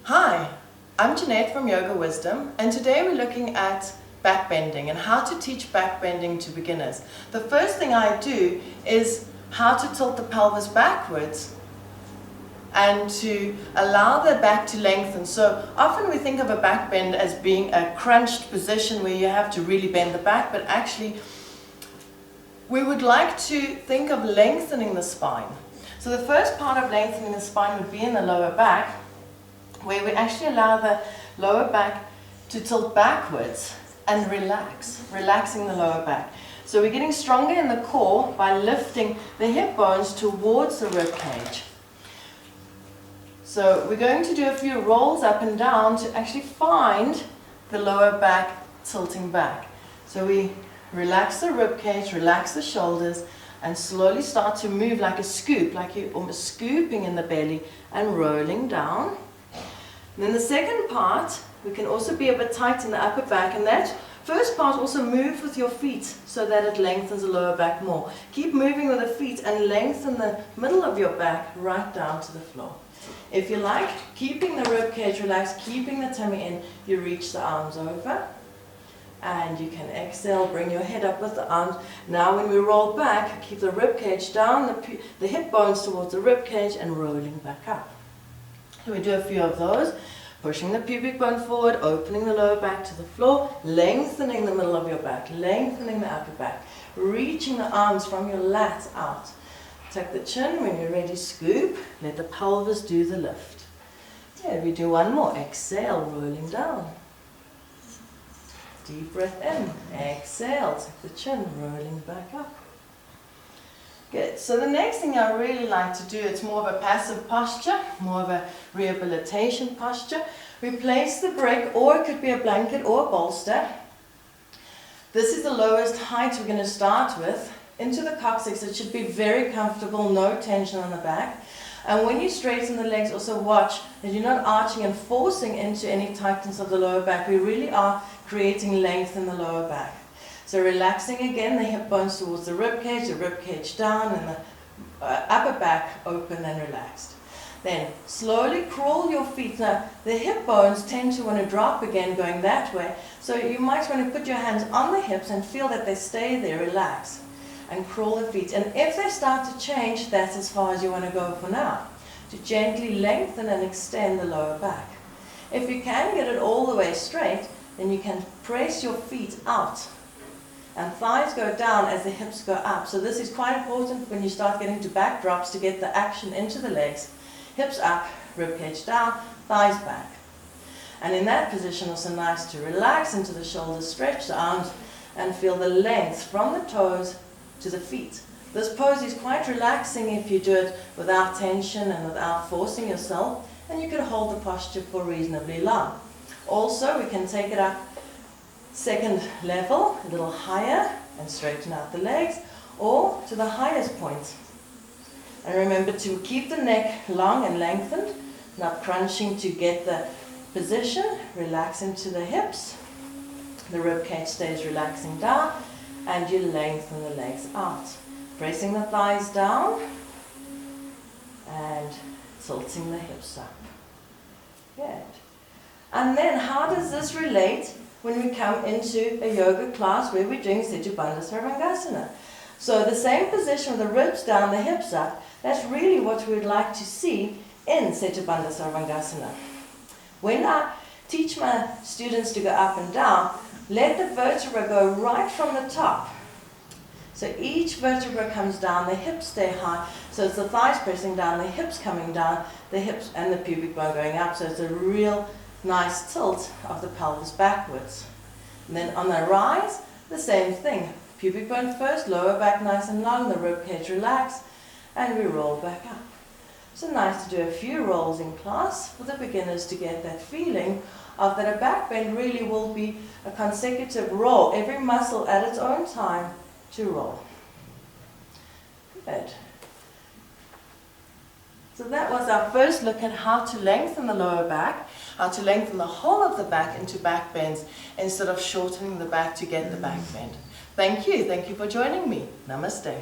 Hi, I'm Jeanette from Yoga Wisdom, and today we're looking at backbending and how to teach backbending to beginners. The first thing I do is how to tilt the pelvis backwards and to allow the back to lengthen. So often we think of a backbend as being a crunched position where you have to really bend the back, but actually we would like to think of lengthening the spine. So the first part of lengthening the spine would be in the lower back, where we actually allow the lower back to tilt backwards and relaxing the lower back. So we're getting stronger in the core by lifting the hip bones towards the rib cage. So we're going to do a few rolls up and down to actually find the lower back tilting back. So we relax the rib cage, relax the shoulders, and slowly start to move like a scoop, like you're almost scooping in the belly and rolling down. And then the second part, we can also be a bit tight in the upper back, and that first part also move with your feet so that it lengthens the lower back more. Keep moving with the feet and lengthen the middle of your back right down to the floor. If you like, keeping the rib cage relaxed, keeping the tummy in, you reach the arms over. And you can exhale, bring your head up with the arms. Now when we roll back, keep the rib cage down, the hip bones towards the rib cage, and rolling back up. So we do a few of those, pushing the pubic bone forward, opening the lower back to the floor, lengthening the middle of your back, lengthening the upper back, reaching the arms from your lats out. Tuck the chin. When you're ready, scoop, let the pelvis do the lift. Yeah, we do one more. Exhale, rolling down. Deep breath in, exhale, tuck the chin, rolling back up. Good. So the next thing I really like to do, it's more of a passive posture, more of a rehabilitation posture. We place the brick, or it could be a blanket or a bolster. This is the lowest height we're going to start with, into the coccyx. It should be very comfortable, no tension on the back. And when you straighten the legs, also watch that you're not arching and forcing into any tightness of the lower back. We really are creating length in the lower back. So relaxing again, the hip bones towards the rib cage down, and the upper back open and relaxed. Then slowly crawl your feet. Now the hip bones tend to want to drop again going that way. So you might want to put your hands on the hips and feel that they stay there, relax. And crawl the feet. And if they start to change, that's as far as you want to go for now. To gently lengthen and extend the lower back. If you can get it all the way straight, then you can press your feet out. And thighs go down as the hips go up. So this is quite important when you start getting to back drops to get the action into the legs. Hips up, rib cage down, thighs back. And in that position, also nice to relax into the shoulders, stretch the arms, and feel the length from the toes to the feet. This pose is quite relaxing if you do it without tension and without forcing yourself, and you can hold the posture for reasonably long. Also, we can take it up second level, a little higher, and straighten out the legs, or to the highest point. And remember to keep the neck long and lengthened, not crunching to get the position. Relax into the hips. The rib cage stays relaxing down, and you lengthen the legs out. Pressing the thighs down and tilting the hips up. Good. And then how does this relate when we come into a yoga class where we're doing Setu Bandha Sarvangasana? So the same position with the ribs down, the hips up, that's really what we would like to see in Setu Bandha Sarvangasana. When I teach my students to go up and down, let the vertebra go right from the top. So each vertebra comes down, the hips stay high, so it's the thighs pressing down, the hips coming down, the hips and the pubic bone going up, so it's a real nice tilt of the pelvis backwards. And then on the rise, the same thing. Pubic bone first, lower back nice and long, the rib cage relaxed, and we roll back up. So nice to do a few rolls in class for the beginners to get that feeling of that a back bend really will be a consecutive roll, every muscle at its own time to roll. Good. So that was our first look at how to lengthen the lower back, how to lengthen the whole of the back into back bends instead of shortening the back to get the back bend. Thank you for joining me. Namaste.